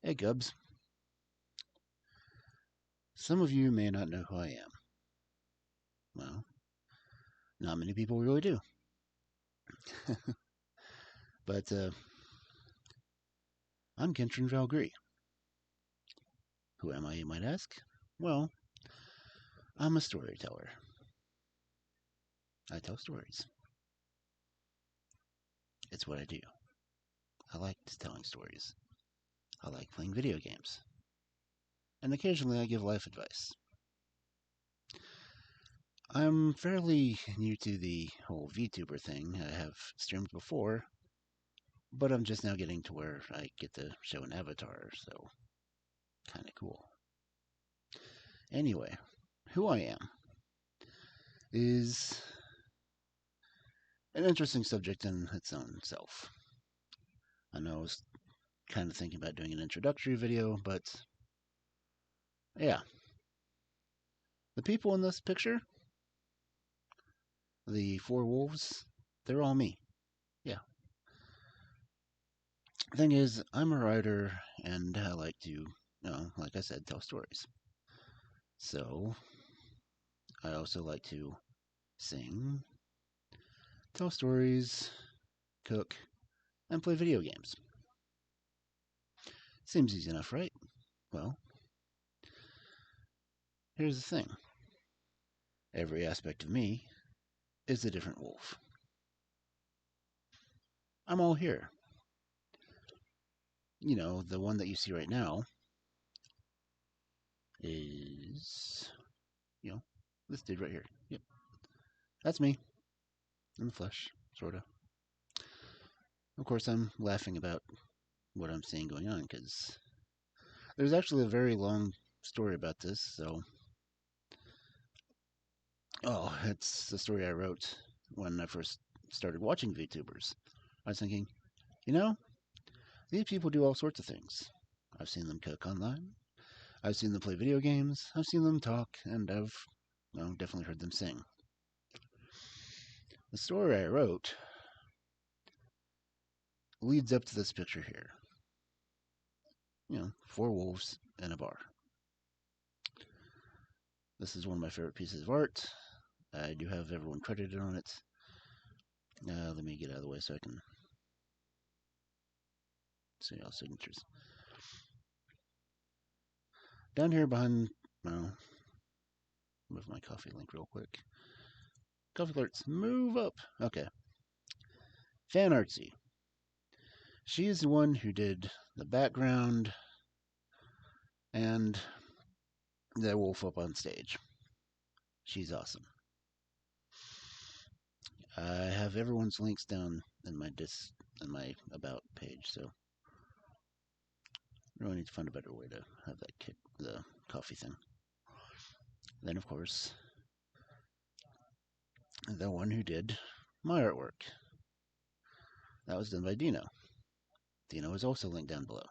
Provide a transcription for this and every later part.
Hey, Gubs. Some of you may not know who I am. Well, not many people really do. But I'm Kentrin Valgrige. Who am I, you might ask? Well, I'm a storyteller. I tell stories. It's what I do. I like telling stories. I like playing video games. And occasionally I give life advice. I'm fairly new to the whole VTuber thing. I have streamed before, but I'm just now getting to where I get to show an avatar, so kind of cool. Anyway, who I am is an interesting subject in its own self. I know I was kind of thinking about doing an introductory video, but yeah. The people in this picture, the four wolves, they're all me. Yeah. Thing is, I'm a writer and I like to, like I said, tell stories. So, I also like to sing, tell stories, cook, and play video games. Seems easy enough, right? Well, here's the thing every aspect of me is a different wolf. I'm all here. The one that you see right now is, this dude right here. Yep. That's me in the flesh, sort of. Of course, I'm laughing about what I'm seeing going on because there's actually a very long story about this. So, it's the story I wrote when I first started watching VTubers. I was thinking, you know, these people do all sorts of things. I've seen them cook online. I've seen them play video games. I've seen them talk, and I've definitely heard them sing. The story I wrote leads up to this picture here. Four wolves in a bar. This is one of my favorite pieces of art. I do have everyone credited on it. Let me get out of the way so I can see all signatures. Down here behind, move my coffee link real quick. Coffee alerts, move up. Okay. Fan Artsy. She is the one who did the background and the wolf up on stage. She's awesome. I have everyone's links down in my about page, so I really need to find a better way to have that the coffee thing. Then, of course, the one who did my artwork. That was done by Dino. Dino is also linked down below.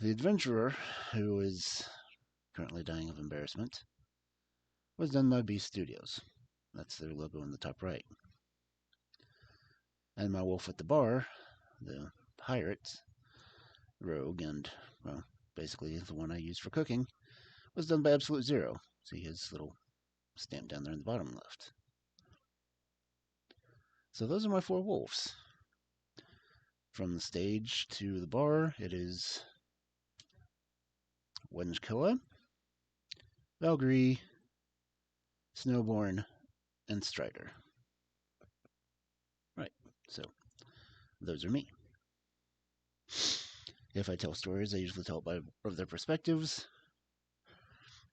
The adventurer, who is currently dying of embarrassment, was done by Beast Studios. That's their logo in the top right. And my wolf at the bar, the pirate, rogue, and, basically the one I use for cooking, was done by Absolute Zero. See his little stamp down there in the bottom left. So those are my four wolves. From the stage to the bar, it is Wengekoa, Valgrige, Snowborn, and Stryder. Right, so those are me. If I tell stories, I usually tell it by their perspectives.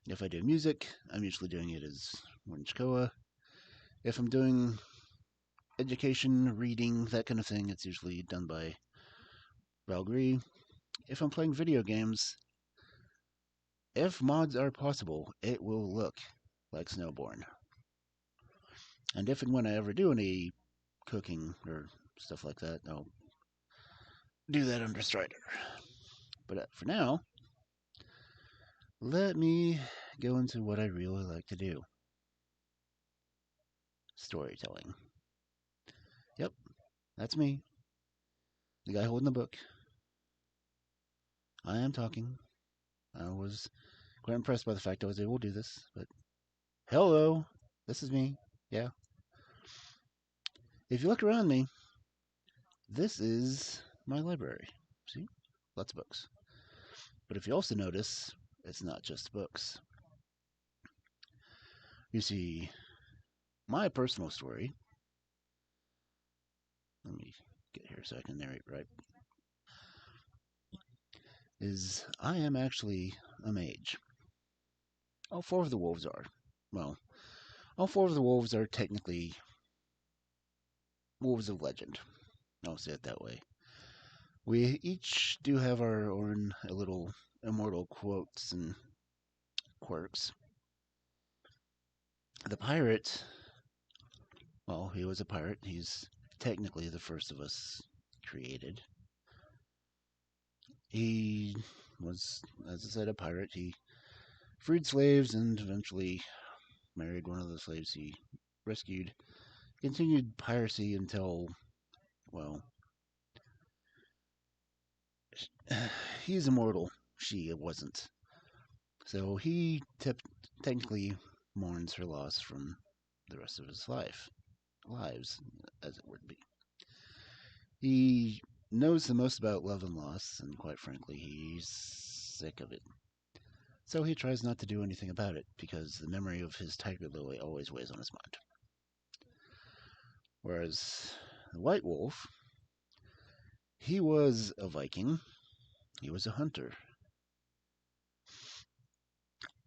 If I do music, I'm usually doing it as Wengekoa. If I'm doing education, reading, that kind of thing, it's usually done by Valgrige. If I'm playing video games, if mods are possible, it will look like Snowborn. And if and when I ever do any cooking or stuff like that, I'll do that under Stryder. But for now, let me go into what I really like to do. Storytelling. Yep, that's me. The guy holding the book. I am talking. I was quite impressed by the fact I was able to do this, but hello, this is me. Yeah. If you look around me, this is my library. See? Lots of books. But if you also notice, it's not just books. You see, my personal story. Let me get here so I can narrate right. Is I am actually a mage. All four of the wolves are. Well, all four of the wolves are technically wolves of legend. I'll say it that way. We each do have our own little immortal quotes and quirks. The pirate, well, he was a pirate. He's technically the first of us created. He was, as I said, a pirate. He freed slaves and eventually married one of the slaves he rescued. Continued piracy until, well, he's immortal. She wasn't. So he technically mourns her loss from the rest of his lives, as it would be. He knows the most about love and loss, and quite frankly, he's sick of it. So he tries not to do anything about it, because the memory of his tiger lily always weighs on his mind. Whereas the white wolf, he was a Viking. He was a hunter.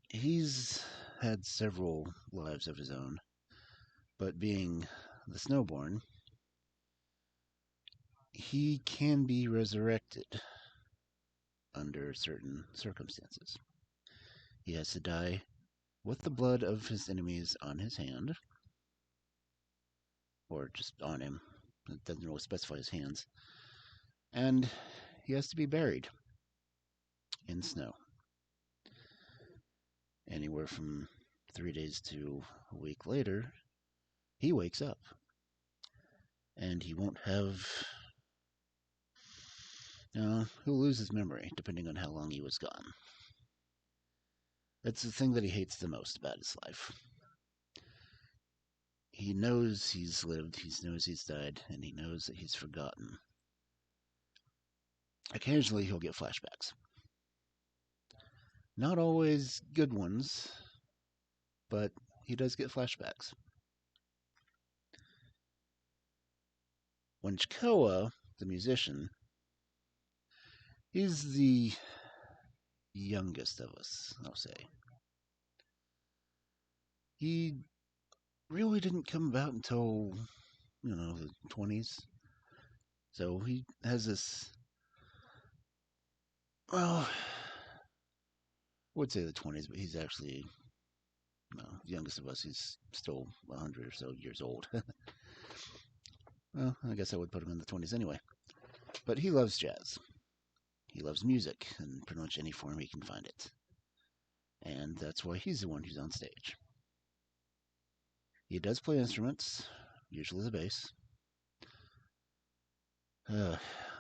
He's had several lives of his own, but being the Snowborn, he can be resurrected under certain circumstances. He has to die with the blood of his enemies on his hand, or just on him. It doesn't really specify his hands. And he has to be buried in snow. Anywhere from 3 days to a week later, he wakes up. And he won't have. He'll lose his memory, depending on how long he was gone. That's the thing that he hates the most about his life. He knows he's lived, he knows he's died, and he knows that he's forgotten. Occasionally he'll get flashbacks. Not always good ones, but he does get flashbacks. Wengekoa, the musician, he's the youngest of us, I'll say. He really didn't come about until, the 20s. So he has this, well, I would say the 20s, but he's actually, the youngest of us. He's still 100 or so years old. Well, I guess I would put him in the 20s anyway. But he loves jazz. He loves music in pretty much any form he can find it. And that's why he's the one who's on stage. He does play instruments, usually the bass.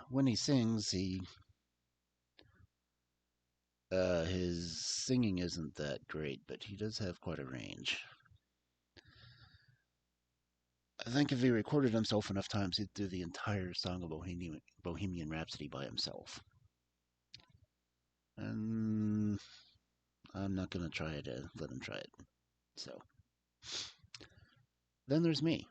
When he sings, his singing isn't that great, but he does have quite a range. I think if he recorded himself enough times, he'd do the entire song of Bohemian Rhapsody by himself. And I'm not going to try to let him try it. So, then there's me.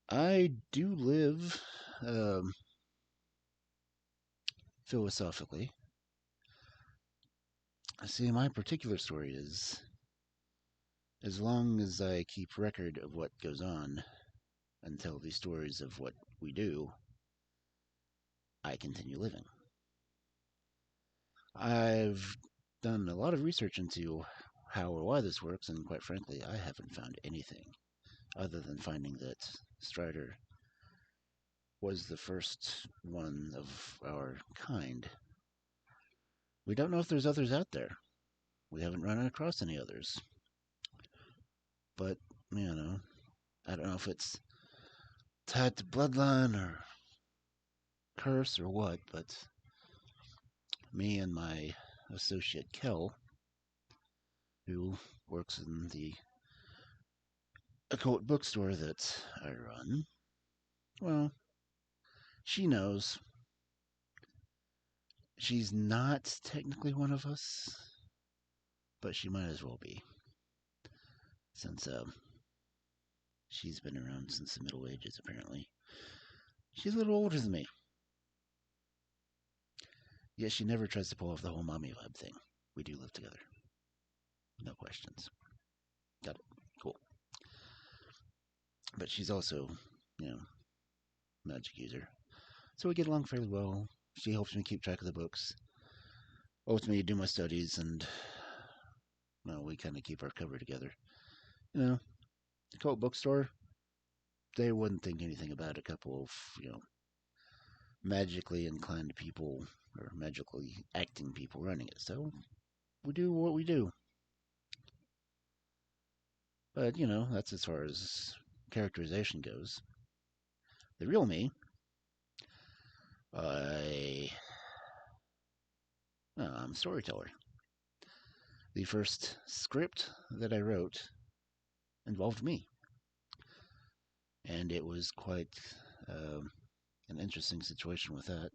I do live philosophically. See, my particular story is, as long as I keep record of what goes on and tell these stories of what we do, I continue living. I've done a lot of research into how or why this works, and quite frankly, I haven't found anything other than finding that Stryder was the first one of our kind. We don't know if there's others out there. We haven't run across any others. But, I don't know if it's tied to bloodline or curse or what, but me and my associate Kel, who works in the occult bookstore that I run, well, she knows she's not technically one of us, but she might as well be, since she's been around since the Middle Ages, apparently. She's a little older than me. Yet she never tries to pull off the whole mommy vibe thing. We do live together. No questions. Got it. Cool. But she's also, magic user. So we get along fairly well. She helps me keep track of the books. Helps me do my studies, and we kind of keep our cover together. The occult bookstore, they wouldn't think anything about a couple of, magically inclined people or magically acting people running it. So we do what we do. But, that's as far as characterization goes. The real me, I'm a storyteller. The first script that I wrote involved me. And it was quite an interesting situation with that.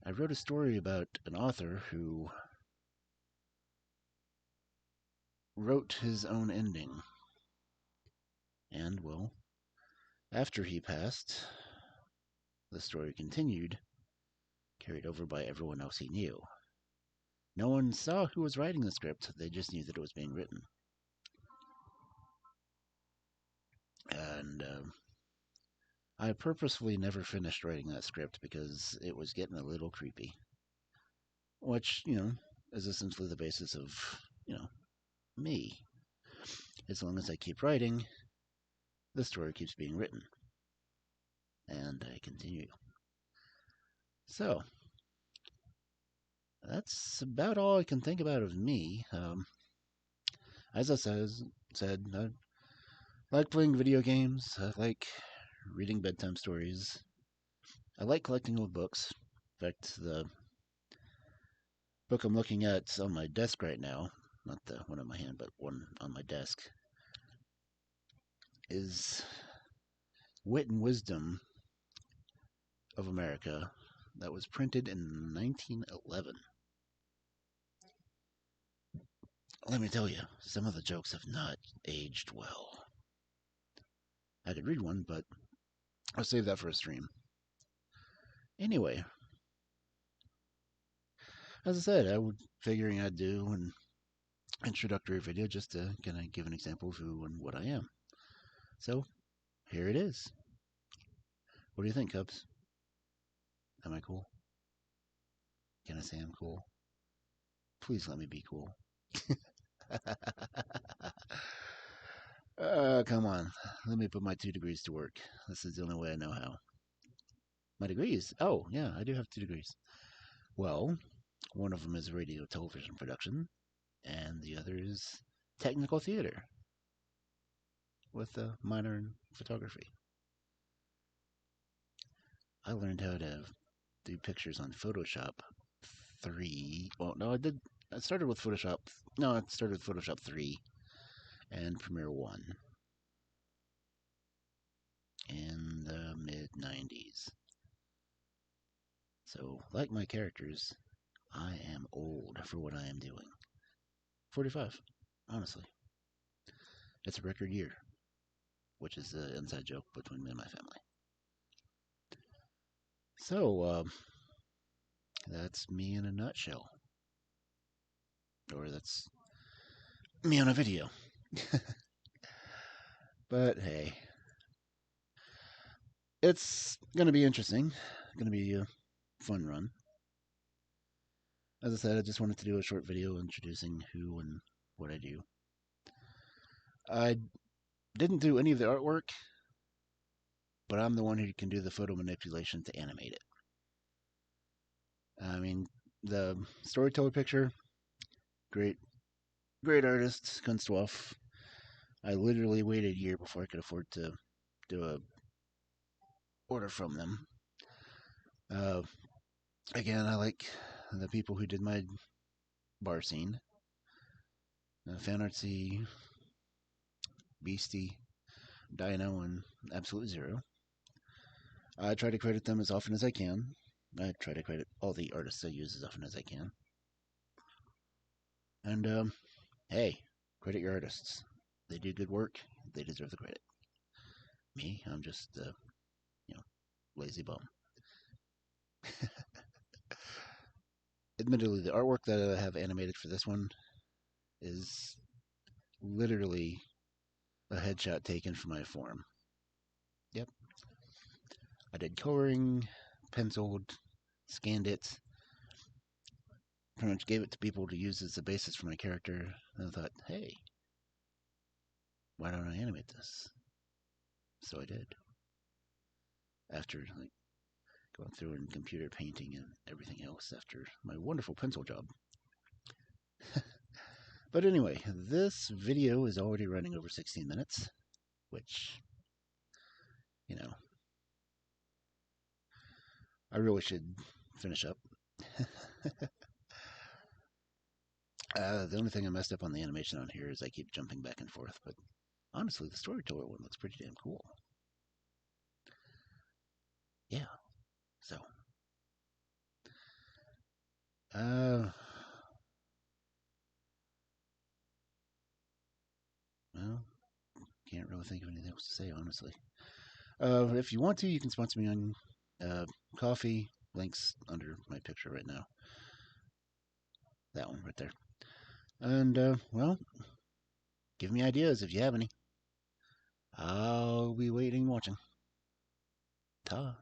I wrote a story about an author who wrote his own ending. And, well, after he passed, the story continued, carried over by everyone else he knew. No one saw who was writing the script, they just knew that it was being written. And I purposefully never finished writing that script because it was getting a little creepy. Which, is essentially the basis of, me. As long as I keep writing, the story keeps being written. And I continue. So, that's about all I can think about of me. As I said, I like playing video games. I like reading bedtime stories. I like collecting old books. In fact, the book I'm looking at on my desk right now, not the one in my hand, but one on my desk, is Wit and Wisdom of America that was printed in 1911. Let me tell you, some of the jokes have not aged well. I could read one, but I'll save that for a stream. Anyway, as I said, I was figuring I'd do an introductory video just to kind of give an example of who and what I am. So, here it is. What do you think, Cubs? Am I cool? Can I say I'm cool? Please let me be cool. Come on. Let me put my 2 degrees to work. This is the only way I know how. My degrees? Oh, yeah, I do have 2 degrees. Well, one of them is radio television production, and the other is technical theater with a minor in photography. I learned how to do pictures on Photoshop 3. Well, no, I started with Photoshop. No, I started with Photoshop 3 and Premiere 1 in the mid-90s. So, like my characters, I am old for what I am doing. 45, honestly. It's a record year, which is the inside joke between me and my family. So, that's me in a nutshell. Or that's me on a video. But hey, it's going to be interesting. Going to be a fun run. As I said, I just wanted to do a short video introducing who and what I do. I didn't do any of the artwork, but I'm the one who can do the photo manipulation to animate it. I mean, the Storyteller picture, great artist, Kunsthoff. I literally waited a year before I could afford to do a order from them. Uh, Again, I like the people who did my bar scene. Fan artsy, Beastie, Dino, and Absolute Zero. I try to credit them as often as I can. I try to credit all the artists I use as often as I can. And hey, credit your artists. They do good work. They deserve the credit. Me, I'm just you know, lazy bum. Admittedly, the artwork that I have animated for this one is literally a headshot taken from my form. Yep. I did coloring, penciled, scanned it, pretty much gave it to people to use as the basis for my character. And I thought, hey, why don't I animate this? So I did. After like going through and computer painting and everything else after my wonderful pencil job. But anyway, this video is already running over 16 minutes, which, you know, I really should finish up. The only thing I messed up on the animation on here is I keep jumping back and forth, but honestly, the Storyteller one looks pretty damn cool. Yeah, so. Well, can't really think of anything else to say, honestly. If you want to, you can sponsor me on coffee. Links under my picture right now. That one right there. And, well, give me ideas if you have any. I'll be waiting and watching. Ta.